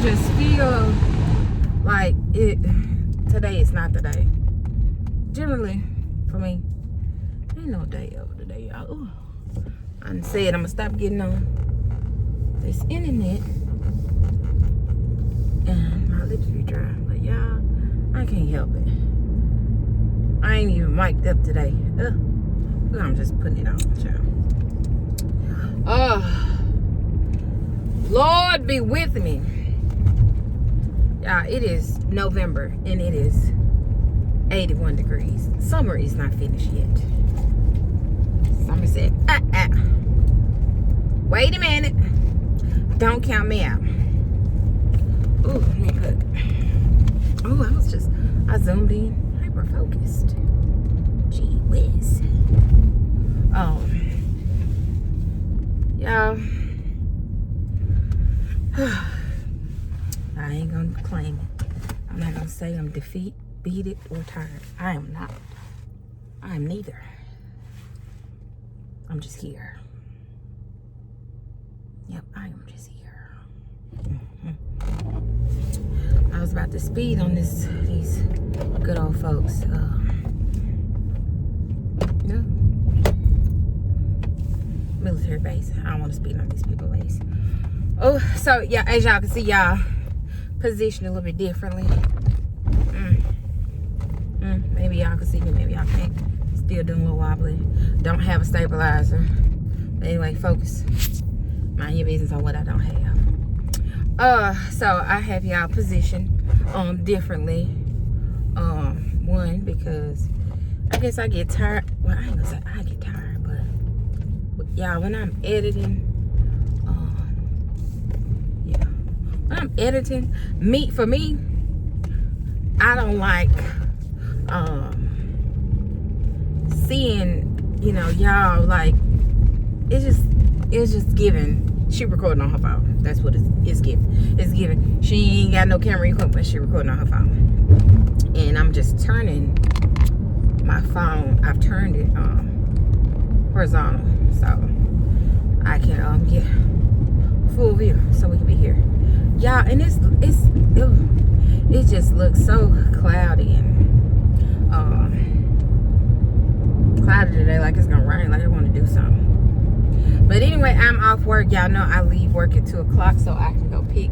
just feel like today is not the day. Generally, for me, ain't no day over today, y'all. Ooh. I said I'm gonna stop getting on this internet, and my lips be dry. But y'all, I can't help it. I ain't even mic'd up today. I'm just putting it on, child. Lord be with me. Y'all, it is November and it is 81 degrees. Summer is not finished yet. Summer said, wait a minute. Don't count me out. Ooh, let me put. Oh, I zoomed in. Hyper focused. Gee whiz. Y'all. I ain't gonna claim it. I'm not gonna say I'm defeated or tired. I am not. I am neither. I'm just here. Yep, I am just here. I was about to speed on these good old folks. No. Military base. I don't want to speed on these people base. Oh, so yeah, as y'all can see, y'all position a little bit differently. Maybe y'all can see me, maybe y'all can't. Still doing a little wobbly. Don't have a stabilizer. But anyway, focus. Mind your business on what I don't have. So I have y'all positioned differently. One, because I guess I get tired. Well, I ain't gonna say I get tired, but y'all, when I'm editing, when I'm editing, for me, I don't like seeing, y'all, like, it's just giving. She recording on her phone. That's what it's giving. It's giving. She ain't got no camera equipment. She recording on her phone. And I'm just turning my phone. I've turned it horizontal, so I can get full view, so we can be here, y'all. And it just looks so cloudy and cloudy today, like it's gonna rain, like I want to do something. But anyway, I'm off work. Y'all know I leave work at 2 o'clock so I can go pick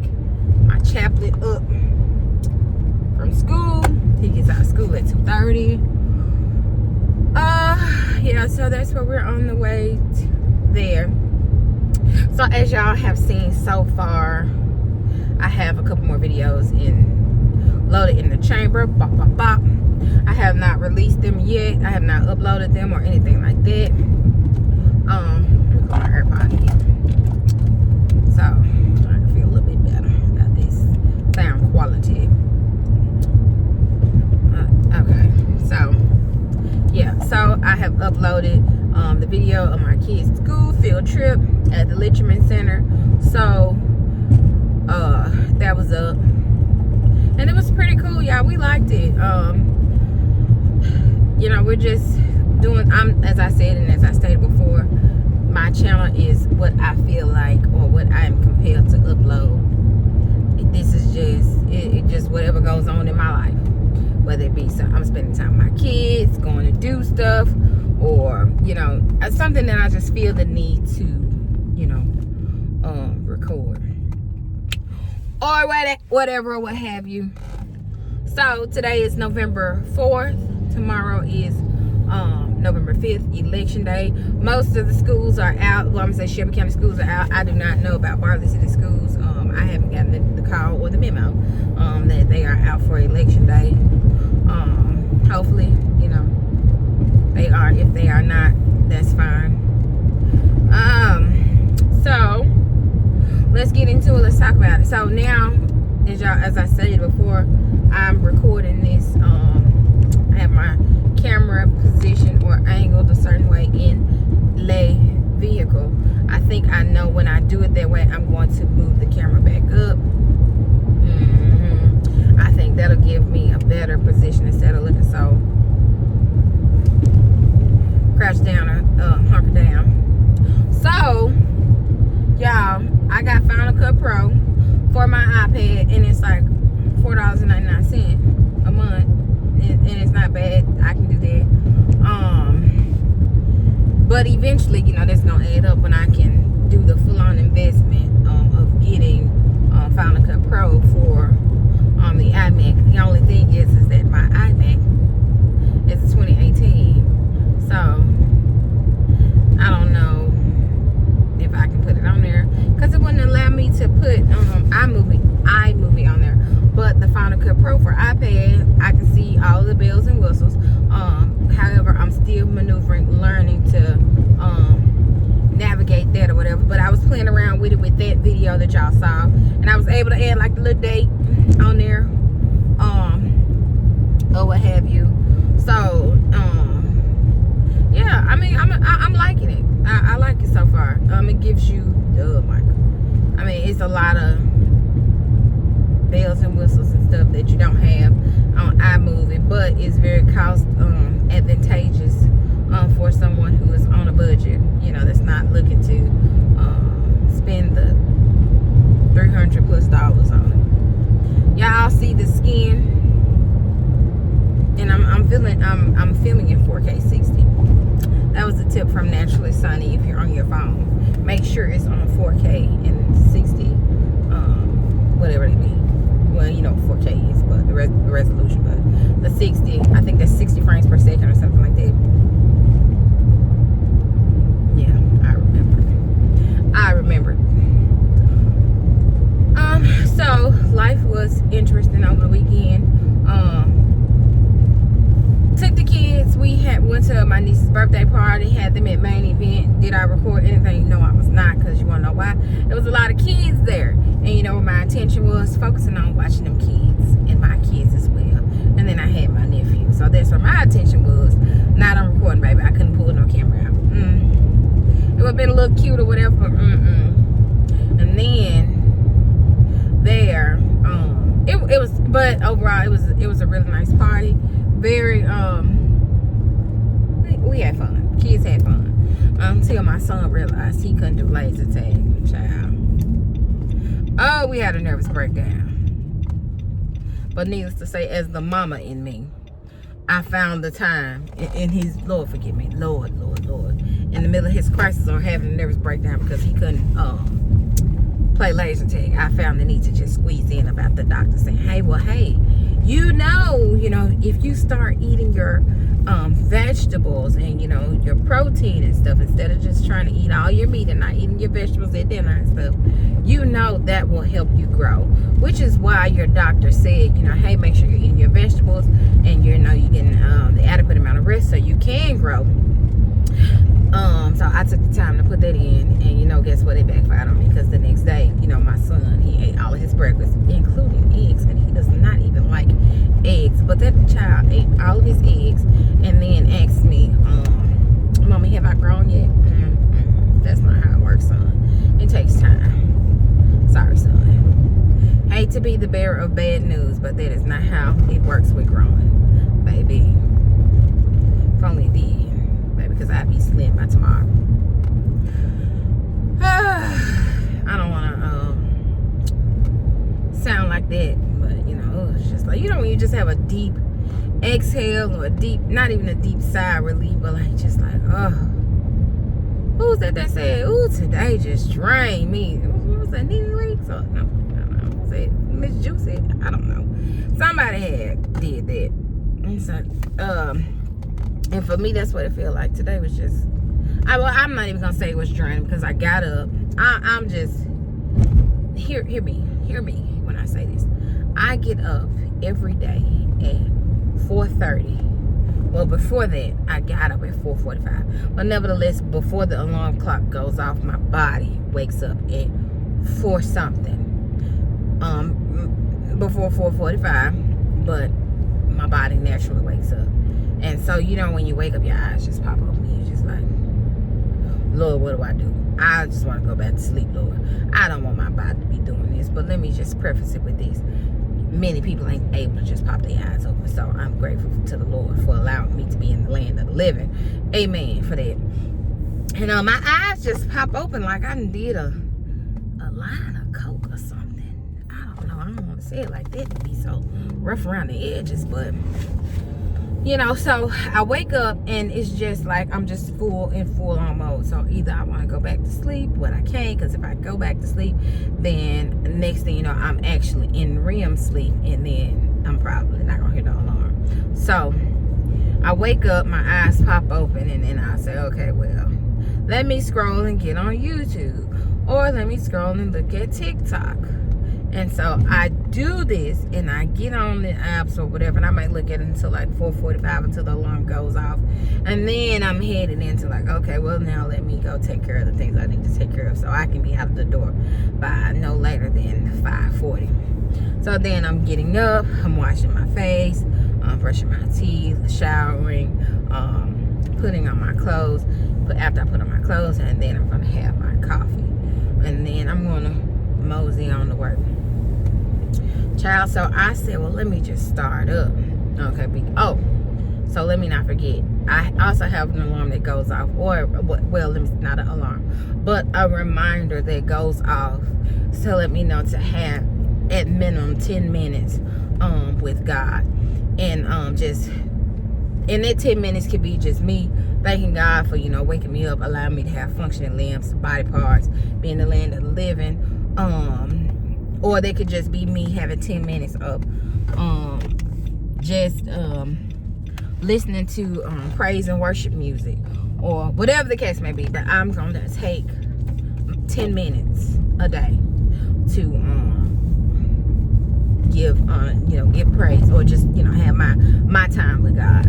my chaplain up from school. He gets out of school at 2:30. Yeah, so that's where we're on the way there. So as y'all have seen so far, I have a couple more videos loaded in the chamber. Bop, bop, bop. I have not released them yet. I have not uploaded them or anything like that. Let me put my AirPod in, so I can feel a little bit better about this sound quality. Okay, so yeah, so I have uploaded the video of my kids' school field trip at the Litchman Center. So that was up, and it was pretty cool, y'all. We liked it. We're just doing, as I said and as I stated before, my channel is what I feel like or what I am compelled to upload. This is just whatever goes on in my life, whether it be I'm spending time with my kids, going to do stuff, or something that I just feel the need to record, or whatever, what have you. So today is November 4th. Tomorrow is November 5th, Election Day. Most of the schools are out. Well, I'm going to say Shelby County schools are out. I do not know about Bartlett City schools. I haven't gotten the call or the memo that they are out for Election Day. Hopefully, they are. If they are not, that's fine. So let's get into it. Let's talk about it. So now, as I said before, I'm recording this. I have my camera positioned or angled a certain way in the vehicle. I think I know when I do it that way, I'm going to move the camera back up. I think that'll give me a better position instead of looking so crouched down or hunkered down. So, y'all, I got Final Cut Pro for my iPad, Cut Pro for iPad. I can see all the bells and whistles. However, I'm still maneuvering, learning to navigate that or whatever. But I was playing around with it with that video that y'all saw, and I was able to add like the little date on there, or what have you. So yeah, I mean, I'm liking it. I like it so far. It gives you, I mean, it's a lot of bells and whistles and stuff that you don't have on iMovie, but it's very cost advantageous for someone who is on a budget, you know, that's not looking to spend the $300+ on it. Y'all see the skin, and I'm filming in 4K 60. That was a tip from Naturally Sunny. If you're on your phone, make sure it's on 4K and 60, whatever they mean. Well, you know what 4K is, but the resolution, but the 60, I think that's 60 frames per second or something like that. Yeah, I remember. So life was interesting over the weekend. Took the kids. We went to my niece's birthday party, had them at main event. Did I record anything? No, I was not, because you want to know why? There was a lot of kids there, and you know my intention was focusing on watching them kids and my kids as well. And then I had my nephew, so that's where my attention was, not on recording, baby. I couldn't pull no camera out. It would have been a little cute or whatever, but and then there, it was, but overall it was a really nice party. Very we had fun. Kids had fun until my son realized he couldn't do laser tag. Child, oh, we had a nervous breakdown. But needless to say, as the mama in me, I found the time in his, Lord forgive me, Lord, in the middle of his crisis or having a nervous breakdown because he couldn't play laser tag. I found the need to just squeeze in about the doctor saying, hey, you know, if you start eating your vegetables and, you know, your protein and stuff, instead of just trying to eat all your meat and not eating your vegetables at dinner and stuff, you know, that will help you grow. Which is why your doctor said, you know, hey, make sure you're eating your vegetables and, you know, you're getting the adequate amount of rest so you can grow. So I took the time to put that in, and you know, guess what? It backfired on me, because the next day, you know, my son, he ate all of his breakfast, including eggs, and he does not even like eggs. But that child ate all of his eggs, and then asked me, "Mommy, have I grown yet?" That's not how it works, son. It takes time. Sorry, son. Hate to be the bearer of bad news, but that is not how it works with growing, baby. If only it did. Because I'd be slim by tomorrow. I don't want to sound like that, but you know, it's just like, you know, when you just have a deep exhale or a deep, not even a deep sigh of relief, but like just like, who's that said, ooh, today just drained me? What was that, Nene Leaks? Or no, I don't know. Was it Miss Juicy? I don't know. Somebody did that. And so, and for me, that's what it felt like. Today was just, I'm not even going to say it was draining, because I got up. I'm just, hear me when I say this. I get up every day at 4:30. Well, before that, I got up at 4:45. But nevertheless, before the alarm clock goes off, my body wakes up at 4 something. Before 4:45, but my body naturally wakes up. And so, you know, when you wake up, your eyes just pop open. You're just like, Lord, what do I do? I just want to go back to sleep, Lord. I don't want my body to be doing this. But let me just preface it with this. Many people ain't able to just pop their eyes open. So I'm grateful to the Lord for allowing me to be in the land of the living. Amen for that. And my eyes just pop open like I did a line of coke or something. I don't know. I don't want to say it like that to be so rough around the edges, but you know, so I wake up and it's just like I'm just in full on mode. So either I want to go back to sleep, but I can't, because if I go back to sleep, then next thing you know, I'm actually in REM sleep, and then I'm probably not gonna hear the alarm. So I wake up, my eyes pop open, and then I say, okay, well, let me scroll and get on YouTube, or let me scroll and look at TikTok. And so I do this, and I get on the apps or whatever, and I might look at it until like 4:45 until the alarm goes off. And then I'm headed into like, okay, well, now let me go take care of the things I need to take care of so I can be out of the door by no later than 5:40. So then I'm getting up, I'm washing my face, brushing my teeth, showering, putting on my clothes. After I put on my clothes, and then I'm gonna have my coffee, and then I'm gonna mosey on to work. Child, so I said, well, let me just start up. Okay, so let me not forget, I also have an alarm that goes off, or, well, not an alarm, but a reminder that goes off to let me know to have at minimum 10 minutes with God. And and that 10 minutes could be just me thanking God for, waking me up, allowing me to have functioning limbs, body parts, be in the land of the living. Or they could just be me having 10 minutes of just listening to praise and worship music, or whatever the case may be. But I'm gonna take 10 minutes a day to give praise, or just have my time with God.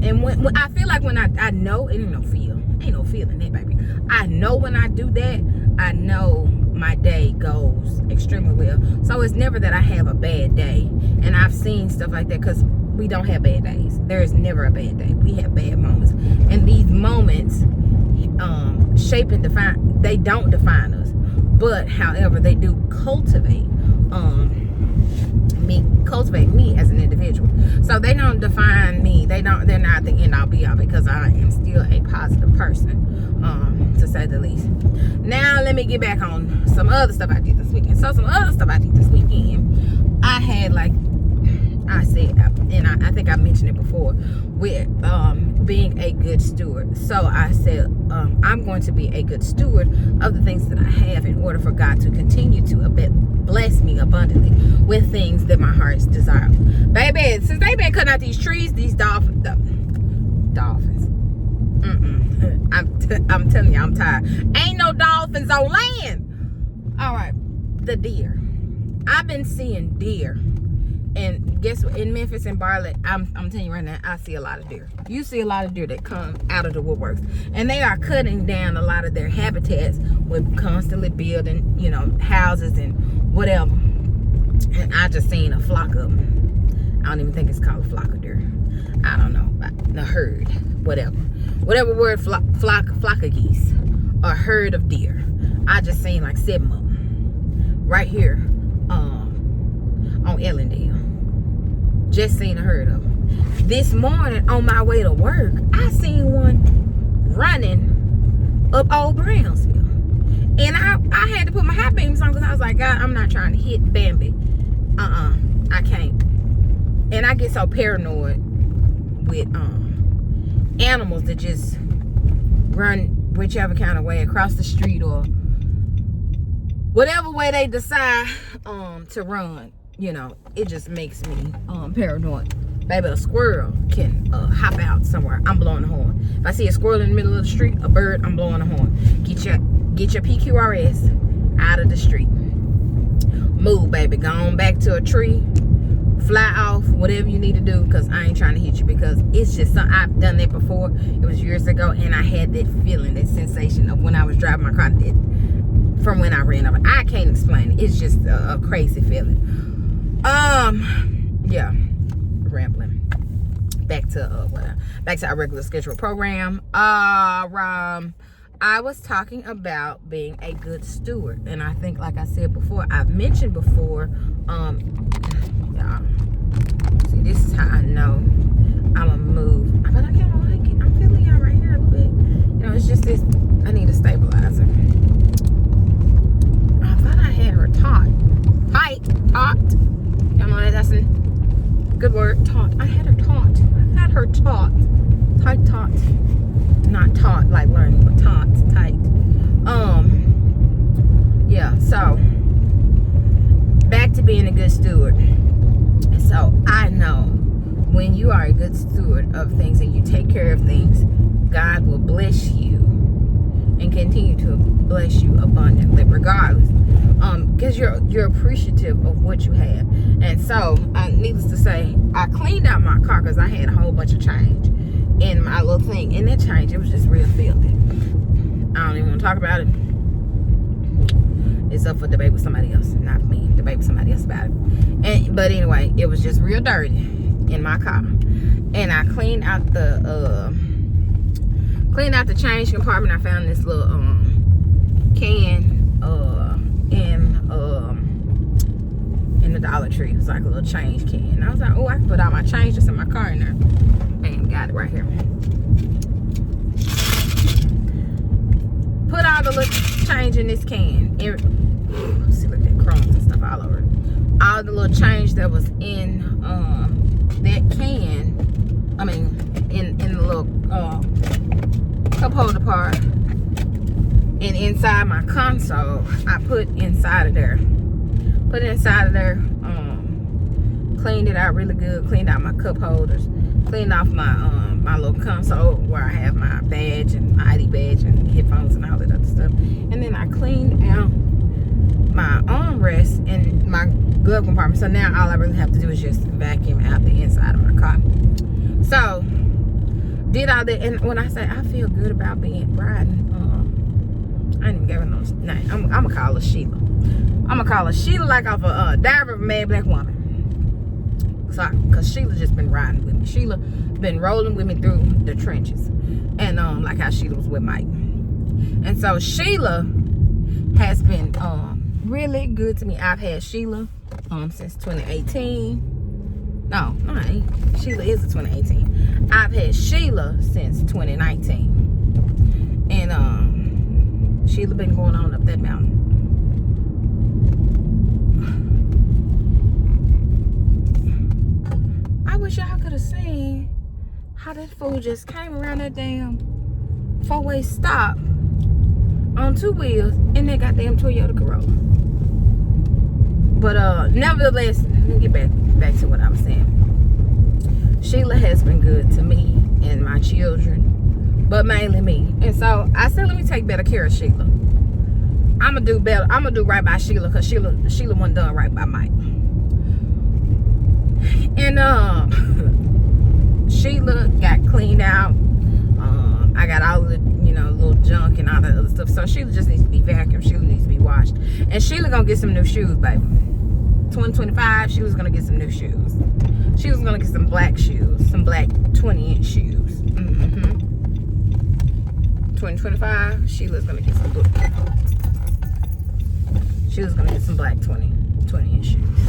And when I feel like, when I know, it ain't no feeling that, baby. I know when I do that, I know my day goes extremely well. So it's never that I have a bad day. And I've seen stuff like that, because we don't have bad days. There is never a bad day. We have bad moments, and these moments shape and define. They don't define us, but however, they do cultivate me as an individual. So they don't define me. They're not the end all be all, because I am still a positive person, to say the least. Now let me get back on some other stuff I did this weekend. So some other stuff I did this weekend, I had, like I said, and I think I mentioned it before, with being a good steward. So I said, I'm going to be a good steward of the things that I have, in order for God to continue to bless me abundantly with things that my heart's desire. Baby, since they've been cutting out these trees, these dolphins. I'm telling you, I'm tired. Ain't no dolphins on land. All right, the deer. I've been seeing deer. And guess what? In Memphis and Bartlett, I'm telling you right now, I see a lot of deer. You see a lot of deer that come out of the woodworks. And they are cutting down a lot of their habitats with constantly building, houses and whatever. And I just seen a flock of them. I don't even think it's called a flock of deer. I don't know. A herd. Whatever word, flock of geese. A herd of deer. I just seen like 7 of them. Right here. On Ellendale. Just seen a herd of them. This morning on my way to work, I seen one running up Old Brownsville. And I had to put my high beams on, because I was like, God, I'm not trying to hit Bambi. I can't. And I get so paranoid with animals that just run whichever kind of way across the street, or whatever way they decide to run. It just makes me paranoid. Baby, a squirrel can hop out somewhere. I'm blowing the horn. If I see a squirrel in the middle of the street, a bird, I'm blowing the horn. Get your PQRS out of the street. Move, baby. Go on back to a tree. Fly off, whatever you need to do, because I ain't trying to hit you, because it's just something. I've done that before. It was years ago, and I had that feeling, that sensation of when I was driving my car, from when I ran over. I can't explain it. It's just a crazy feeling. Yeah, rambling. Back to our regular scheduled program. I was talking about being a good steward, and I think, like I said before, I've mentioned before, y'all, see, this is how I know I'm gonna move, but I kind of like it. I'm feeling y'all right here a little bit. It's just this. I need a stabilizer. I thought I had her taut. Y'all know that's a good word. Taut. I had her taut. Taut. Not taught like learning, but taut. Tight. Yeah. So back to being a good steward. So I know when you are a good steward of things and you take care of things, God will bless you and continue to bless you abundantly, regardless. because you're appreciative of what you have. And so, needless to say, I cleaned out my car because I had a whole bunch of change in my little thing. And that change, it was just real filthy. I don't even want to talk about it. It's up for debate with somebody else, not me. Debate with somebody else about it. But anyway, it was just real dirty in my car. And I cleaned out the change compartment. I found this little can in the Dollar Tree. It was like a little change can. And I was like, oh, I can put all my change just in my car in there. Bam, got it right here. Put all the little change in this can. See, look at that crumbs and stuff all over it. All the little change that was in that can, I mean, in the little cup holder part, and inside my console, I put inside of there. Cleaned it out really good. Cleaned out my cup holders. Cleaned off my my little console where I have my badge and my ID badge and headphones and all that other stuff. And then I cleaned out my armrest and my glove compartment. So now all I really have to do is just vacuum out the inside of my car. So did all that, and when I say I feel good about riding, I ain't even gave her no name. I'm gonna call her Sheila. I'm gonna call her Sheila, like off a Diary of a Mad Black Woman. So, cause Sheila just been riding with me. Sheila been rolling with me through the trenches, and like how Sheila was with Mike. And so Sheila has been really good to me. I've had Sheila since 2018. No, Sheila is a 2018. I've had Sheila since 2019, and Sheila been going on up that mountain. I wish y'all could have seen how that fool just came around that damn four-way stop on two wheels in that goddamn Toyota Corolla. But nevertheless, let me get back to what I was saying. Sheila has been good to me and my children, but mainly me. And so I said, let me take better care of Sheila. I'm gonna do better. I'm gonna do right by Sheila, because Sheila wasn't done right by Mike. And Sheila got cleaned out. I got all the little junk and all that other stuff. So Sheila just needs to be vacuumed. Sheila needs to be washed. And Sheila gonna get some new shoes, baby. 2025, she was gonna get some new shoes. She was gonna get some black shoes, some black 20-inch shoes. 2025, Sheila's gonna get some blue. She was gonna get some black 20-inch shoes.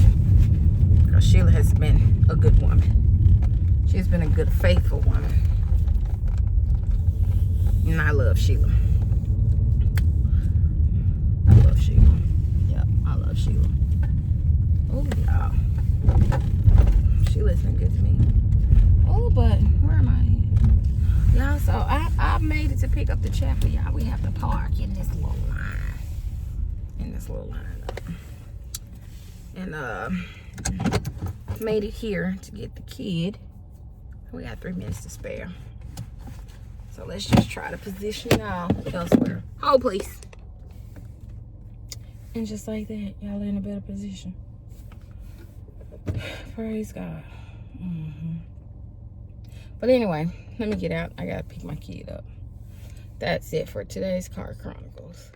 Because Sheila has been a good woman. She's been a good, faithful woman. And I love Sheila. I love Sheila. Yep, I love Sheila. Oh, y'all. Sheila's been good to me. Oh, but where am I? Y'all, so I made it to pick up the chapel, y'all. We have to park in this little line. And made it here to get the kid. We got 3 minutes to spare. So let's just try to position y'all elsewhere. Hold, please. And just like that, y'all are in a better position. Praise God. But anyway, let me get out. I gotta pick my kid up. That's it for today's Car Chronicles.